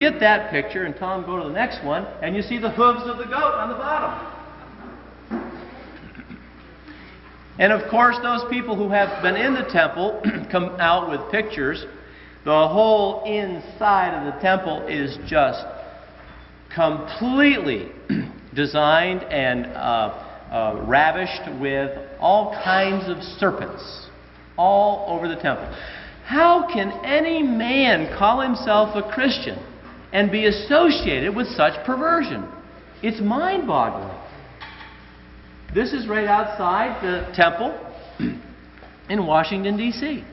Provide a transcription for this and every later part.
get that picture, and Tom, go to the next one, and you see the hooves of the goat on the bottom. And of course, those people who have been in the temple come out with pictures. The whole inside of the temple is just completely designed and ravished with all kinds of serpents all over the temple. How can any man call himself a Christian and be associated with such perversion? It's mind-boggling. This is right outside the temple in Washington, D.C.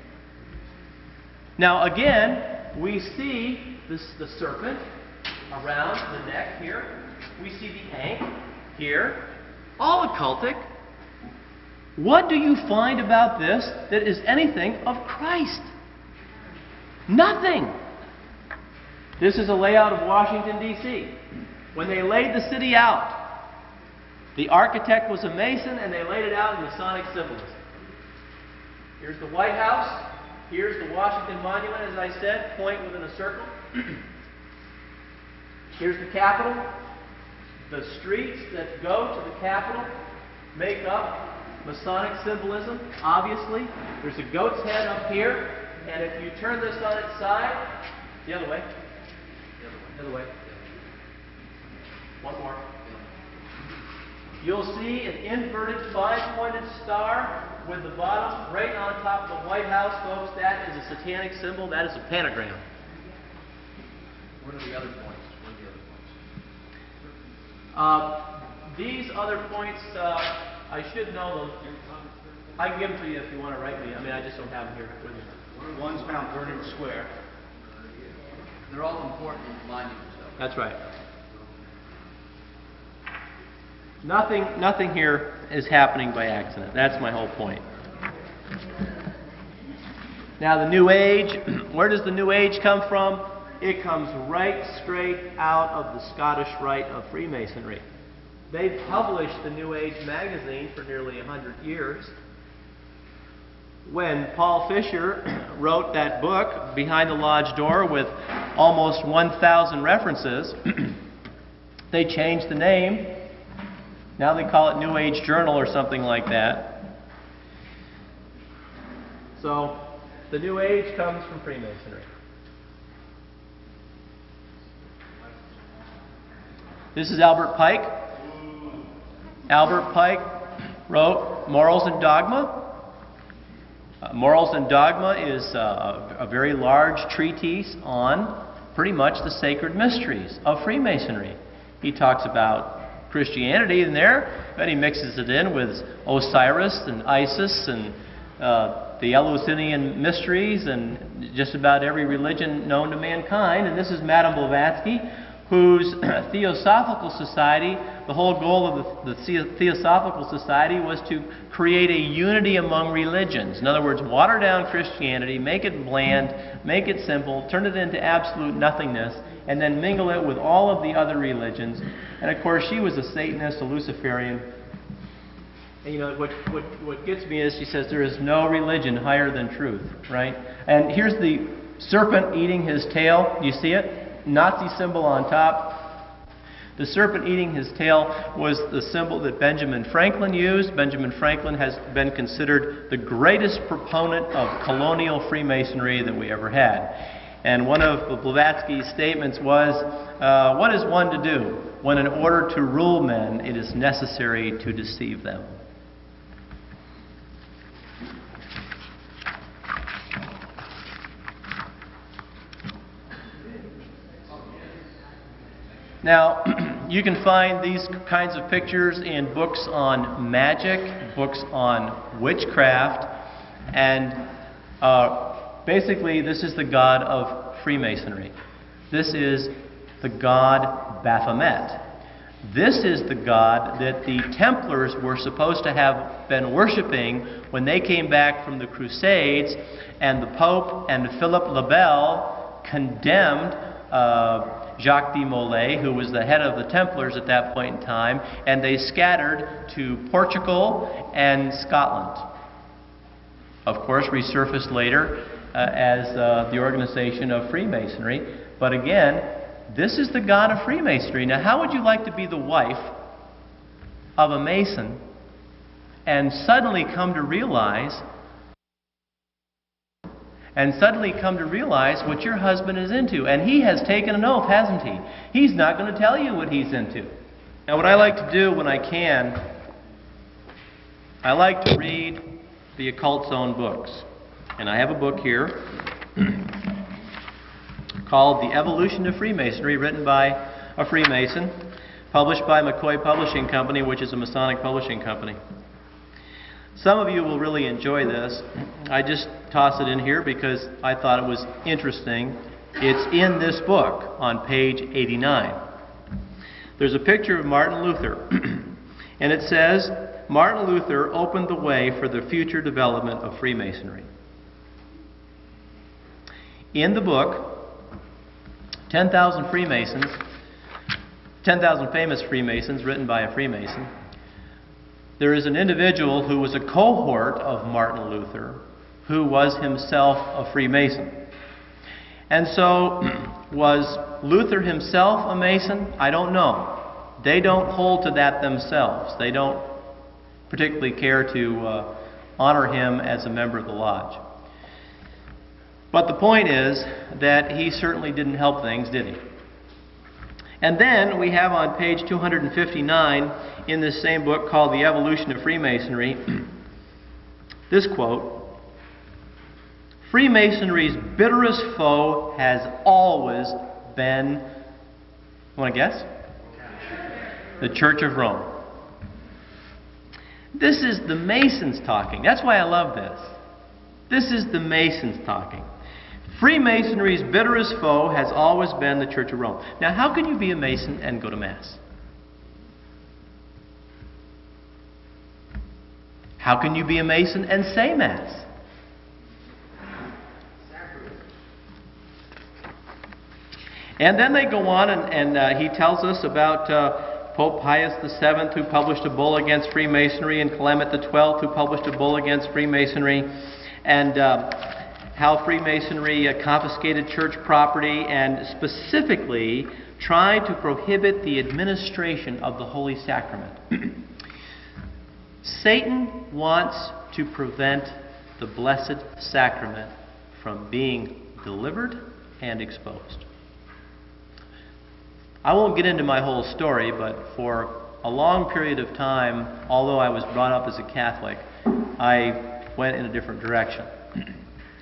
Now again, we see the serpent around the neck here. We see the ankh here. All occultic. What do you find about this that is anything of Christ? Nothing. This is a layout of Washington, D.C. When they laid the city out, the architect was a Mason, and they laid it out in Masonic symbolism. Here's the White House. Here's the Washington Monument, as I said, point within a circle. Here's the Capitol. The streets that go to the Capitol make up Masonic symbolism, obviously. There's a goat's head up here, and if you turn this on its side, the other way, the other way, one more. You'll see an inverted five-pointed star with the bottom right on top of the White House, folks. That is a satanic symbol. That is a pentagram. What are the other points? These other points, I should know them. I can give them to you if you want to write me. I mean, I just don't have them here with me. One's Mount Vernon Square. They're all important monuments, though. That's right. Nothing here is happening by accident. That's my whole point. Now, the New Age, where does the New Age come from? It comes right straight out of the Scottish Rite of Freemasonry. They've published the New Age magazine for nearly 100 years. When Paul Fisher wrote that book, Behind the Lodge Door, with almost 1,000 references, they changed the name. Now they call it New Age Journal or something like that. So, the New Age comes from Freemasonry. This is Albert Pike. Albert Pike wrote Morals and Dogma. Morals and Dogma is a very large treatise on pretty much the sacred mysteries of Freemasonry. He talks about Christianity in there, but he mixes it in with Osiris and Isis and the Eleusinian mysteries and just about every religion known to mankind. And this is Madame Blavatsky, whose Theosophical Society, the whole goal of the Theosophical Society was to create a unity among religions. In other words, water down Christianity, make it bland, make it simple, turn it into absolute nothingness, and then mingle it with all of the other religions. And of course, she was a Satanist, a Luciferian. And you know, what gets me is she says there is no religion higher than truth, right? And here's the serpent eating his tail. Do you see it? Nazi symbol on top. The serpent eating his tail was the symbol that Benjamin Franklin used. Benjamin Franklin has been considered the greatest proponent of colonial Freemasonry that we ever had. And one of Blavatsky's statements was, what is one to do when in order to rule men it is necessary to deceive them? Now, you can find these kinds of pictures in books on magic, books on witchcraft, and basically this is the god of Freemasonry. This is the god Baphomet. This is the god that the Templars were supposed to have been worshiping when they came back from the Crusades, and the Pope and Philip le Bel condemned Jacques de Molay, who was the head of the Templars at that point in time, and they scattered to Portugal and Scotland. Of course, resurfaced later as the organization of Freemasonry. But again, this is the God of Freemasonry. Now, how would you like to be the wife of a Mason and suddenly come to realize what your husband is into? And he has taken an oath, hasn't he? He's not going to tell you what he's into. Now, what I like to do when I can, I like to read the occult's own books. And I have a book here called The Evolution of Freemasonry, written by a Freemason, published by McCoy Publishing Company, which is a Masonic publishing company. Some of you will really enjoy this. I just toss it in here because I thought it was interesting. It's in this book on page 89. There's a picture of Martin Luther, and it says, Martin Luther opened the way for the future development of Freemasonry. In the book, 10,000 Freemasons, 10,000 Famous Freemasons, written by a Freemason, there is an individual who was a cohort of Martin Luther, who was himself a Freemason. And so, was Luther himself a Mason? I don't know. They don't hold to that themselves. They don't particularly care to honor him as a member of the lodge. But the point is that he certainly didn't help things, did he? And then we have on page 259 in this same book called The Evolution of Freemasonry, this quote, Freemasonry's bitterest foe has always been, want to guess? The Church of Rome. This is the Masons talking. That's why I love this. This is the Masons talking. Freemasonry's bitterest foe has always been the Church of Rome. Now, how can you be a Mason and go to Mass? How can you be a Mason and say Mass? And then they go on and he tells us about Pope Pius VII, who published a bull against Freemasonry, and Clement XII, who published a bull against Freemasonry, and how Freemasonry confiscated church property and specifically tried to prohibit the administration of the Holy Sacrament. Satan wants to prevent the Blessed Sacrament from being delivered and exposed. I won't get into my whole story, but for a long period of time, although I was brought up as a Catholic, I went in a different direction.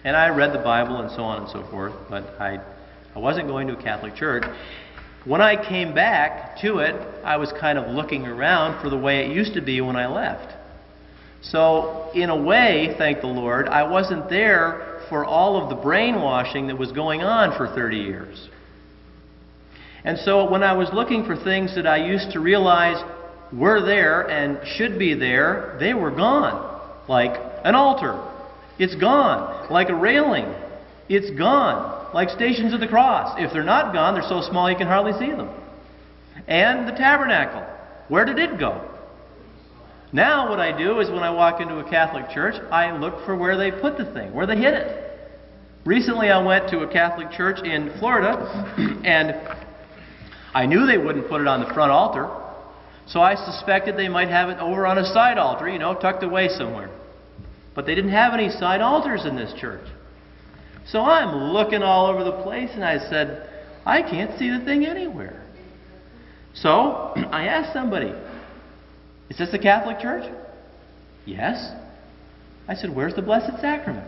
And I read the Bible and so on and so forth, but I wasn't going to a Catholic church. When I came back to it, I was kind of looking around for the way it used to be when I left. So, in a way, thank the Lord, I wasn't there for all of the brainwashing that was going on for 30 years. And so when I was looking for things that I used to realize were there and should be there, they were gone. Like an altar. It's gone. Like a railing. It's gone. Like Stations of the Cross. If they're not gone, they're so small you can hardly see them. And the tabernacle. Where did it go? Now what I do is when I walk into a Catholic church, I look for where they put the thing, where they hid it. Recently I went to a Catholic church in Florida, and I knew they wouldn't put it on the front altar, so I suspected they might have it over on a side altar, tucked away somewhere. But they didn't have any side altars in this church. So I'm looking all over the place, and I said, I can't see the thing anywhere. So I asked somebody, is this a Catholic church? Yes. I said, where's the Blessed Sacrament?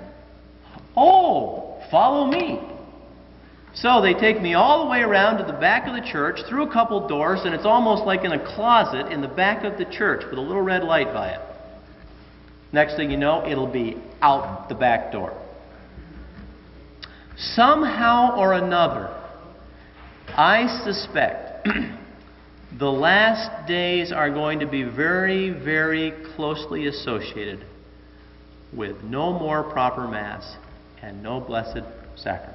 Oh, follow me. So they take me all the way around to the back of the church, through a couple doors, and it's almost like in a closet in the back of the church with a little red light by it. Next thing you know, it'll be out the back door. Somehow or another, I suspect the last days are going to be very, very closely associated with no more proper Mass and no Blessed Sacrament.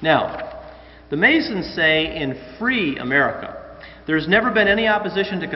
Now, the Masons say in free America, there's never been any opposition to